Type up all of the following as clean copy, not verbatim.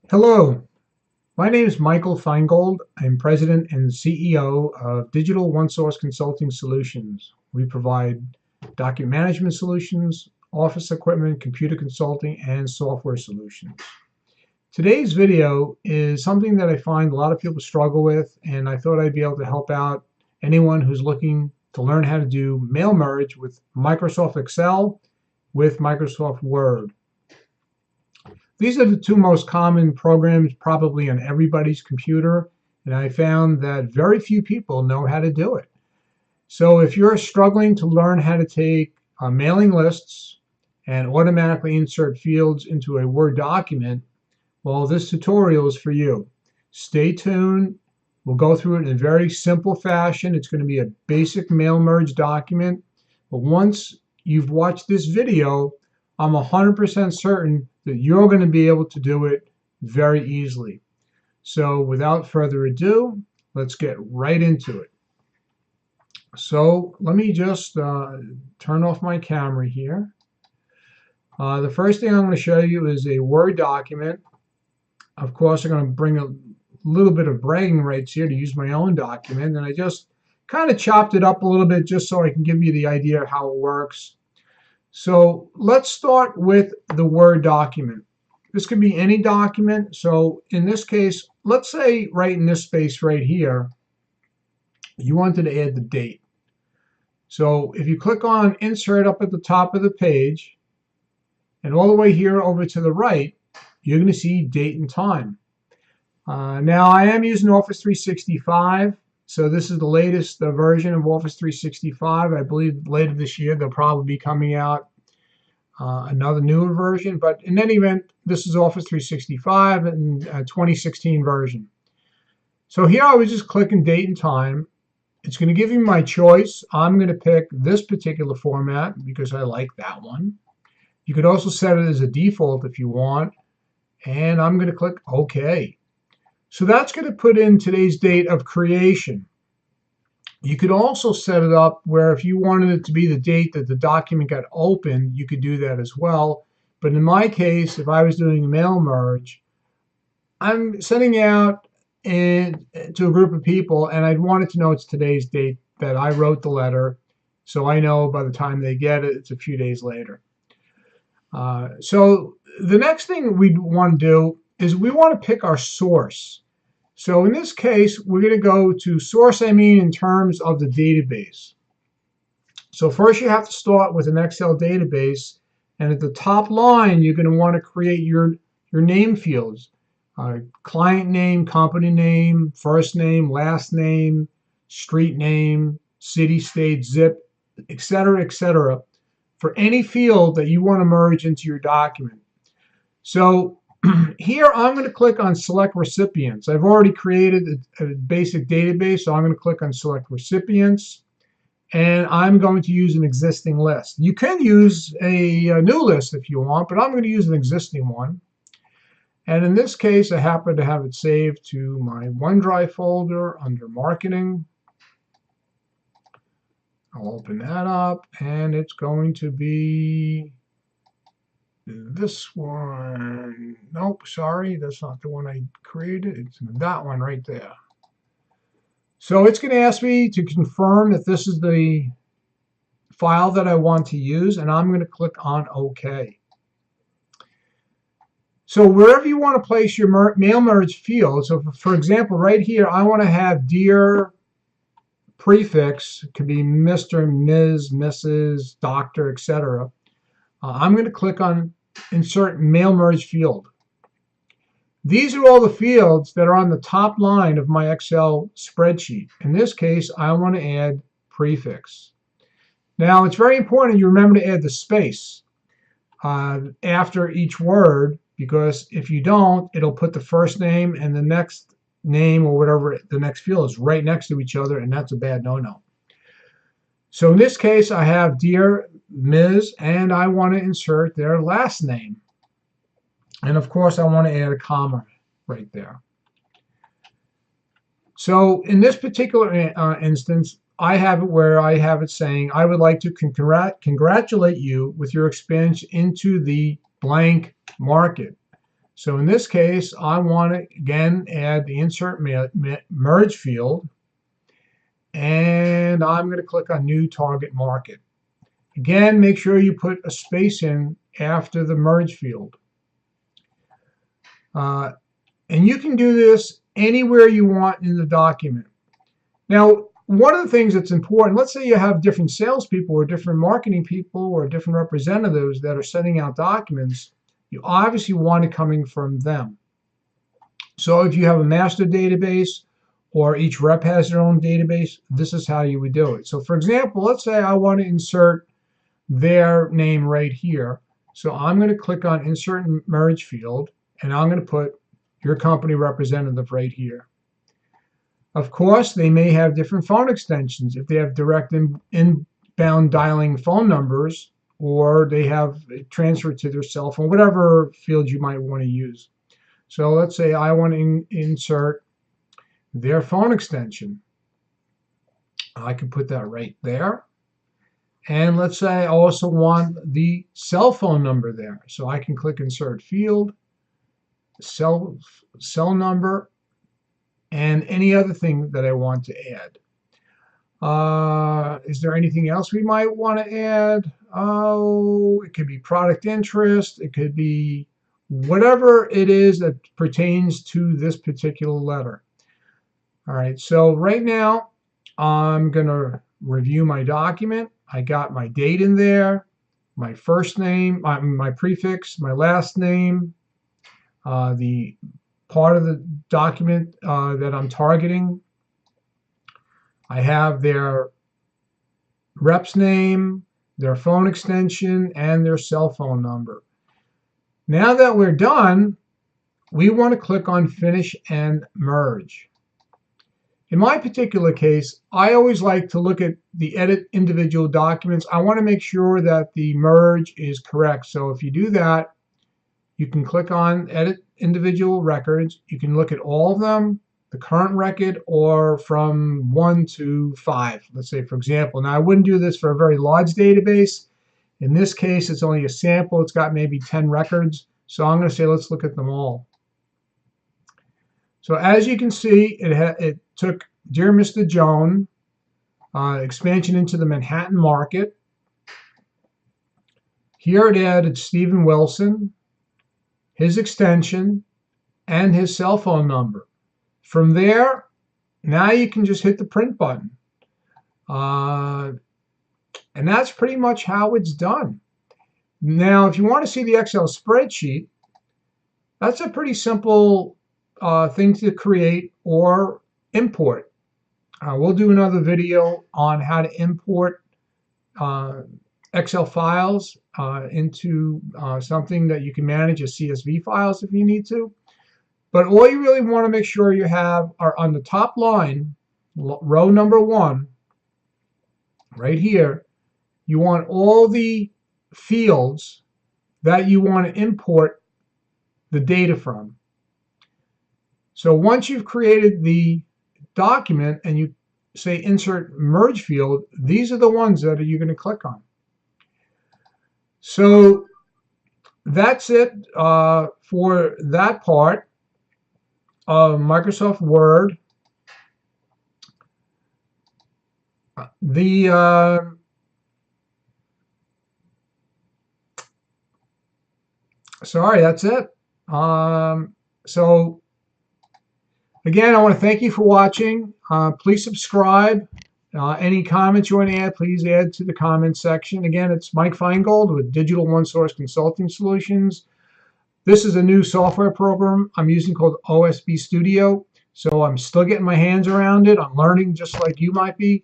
Hello, my name is Michael Feingold. I'm President and CEO of Digital OneSource Consulting Solutions. We provide document management solutions, office equipment, computer consulting, and software solutions. Today's video is something that I find a lot of people struggle with, and I thought I'd be able to help out anyone who's looking to learn how to do mail merge with Microsoft Excel with Microsoft Word. These are the two most common programs probably on everybody's computer, and I found that very few people know how to do it. So if you're struggling to learn how to take mailing lists and automatically insert fields into a Word document, well, this tutorial is for you. Stay tuned. We'll go through it in a very simple fashion. It's going to be a basic mail merge document, but once you've watched this video, I'm 100% certain that you're going to be able to do it very easily. So without further ado, let's get right into it. So let me just turn off my camera here. The first thing I'm going to show you is a Word document. Of course, I'm going to bring a little bit of bragging rights here to use my own document, and I just kind of chopped it up a little bit just so I can give you the idea of how it works. So let's start with the Word document. This could be any document. So in this case, let's say right in this space right here, you wanted to add the date. So if you click on Insert up at the top of the page, and all the way here over to the right, you're going to see date and time. Now I am using Office 365. So this is the latest version of Office 365. I believe later this year they'll probably be coming out another newer version. But in any event, this is Office 365 and 2016 version. So here I was just clicking date and time. It's going to give you my choice. I'm going to pick this particular format because I like that one. You could also set it as a default if you want. And I'm going to click OK. So that's going to put in today's date of creation. You could also set it up where if you wanted it to be the date that the document got opened, you could do that as well. But in my case, if I was doing a mail merge, I'm sending out to a group of people, and I'd want it to know it's today's date that I wrote the letter, so I know by the time they get it, it's a few days later. So the next thing we want to do is we want to pick our source. So in this case, we're going to go to source, I mean in terms of the database. So first you have to start with an Excel database, and at the top line, you're going to want to create your name fields. Client name, company name, first name, last name, street name, city, state, zip, etc., for any field that you want to merge into your document. So here I'm going to click on select recipients. I've already created a basic database, so I'm going to click on select recipients, and I'm going to use an existing list. You can use a new list if you want, but I'm going to use an existing one. And in this case, I happen to have it saved to my OneDrive folder under marketing. I'll open that up, and it's going to be this one. Nope, sorry, that's not the one I created. It's that one right there. So it's going to ask me to confirm that this is the file that I want to use, and I'm going to click on OK. So wherever you want to place your mail merge field, so for example, right here, I want to have Dear prefix, it could be Mr., Ms., Mrs., Doctor, etc. I'm going to click on Insert Mail Merge Field. These are all the fields that are on the top line of my Excel spreadsheet. In this case, I want to add prefix. Now, it's very important you remember to add the space after each word, because if you don't, it'll put the first name and the next name or whatever the next field is right next to each other, and that's a bad no-no. So in this case, I have Dear Ms., and I want to insert their last name. And of course, I want to add a comma right there. So in this particular instance, I have it where I have it saying, I would like to congratulate you with your expansion into the blank market. So in this case, I want to again add the insert merge field, and I'm going to click on new target market. Again, make sure you put a space in after the merge field. And you can do this anywhere you want in the document. Now, one of the things that's important, let's say you have different salespeople or different marketing people or different representatives that are sending out documents, you obviously want it coming from them. So if you have a master database or each rep has their own database, this is how you would do it. So for example, let's say I want to insert their name right here. So I'm going to click on Insert Merge Field, and I'm going to put your company representative right here. Of course, they may have different phone extensions if they have direct inbound dialing phone numbers, or they have transferred to their cell phone, whatever field you might want to use. So let's say I want to insert their phone extension. I can put that right there. And let's say I also want the cell phone number there. So I can click Insert Field, cell number, and any other thing that I want to add. Is there anything else we might want to add? Oh, it could be product interest. It could be whatever it is that pertains to this particular letter. All right, so right now I'm going to review my document. I got my date in there, my first name, my prefix, my last name, the part of the document that I'm targeting. I have their rep's name, their phone extension, and their cell phone number. Now that we're done, we want to click on Finish and Merge. In my particular case, I always like to look at the edit individual documents. I want to make sure that the merge is correct. So if you do that, you can click on Edit Individual Records. You can look at all of them, the current record, or from 1 to 5. Let's say, for example, now I wouldn't do this for a very large database. In this case, it's only a sample. It's got maybe 10 records. So I'm going to say, let's look at them all. So as you can see, it took Dear Mr. Joan, expansion into the Manhattan market. Here it added Stephen Wilson, his extension, and his cell phone number. From there, now you can just hit the print button. And that's pretty much how it's done. Now, if you want to see the Excel spreadsheet, that's a pretty simple thing to create or import. We'll do another video on how to import Excel files into something that you can manage as CSV files if you need to. But all you really want to make sure you have are on the top line, row number 1, right here, you want all the fields that you want to import the data from. So once you've created the document and you say Insert Merge Field, these are the ones that you're going to click on. So that's it for that part of Microsoft Word. Sorry, that's it. So again, I want to thank you for watching. Please subscribe. Any comments you want to add, please add to the comments section. Again, it's Mike Feingold with Digital OneSource Consulting Solutions. This is a new software program I'm using called OSB Studio. So I'm still getting my hands around it. I'm learning just like you might be.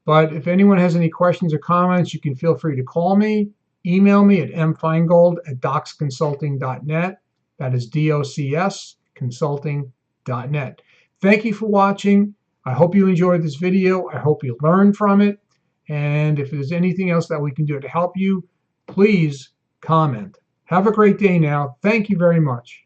But if anyone has any questions or comments, you can feel free to call me, email me at mfeingold@docsconsulting.net. That is DOCS consulting.net. Thank you for watching. I hope you enjoyed this video. I hope you learned from it. And if there's anything else that we can do to help you, please comment. Have a great day now. Thank you very much.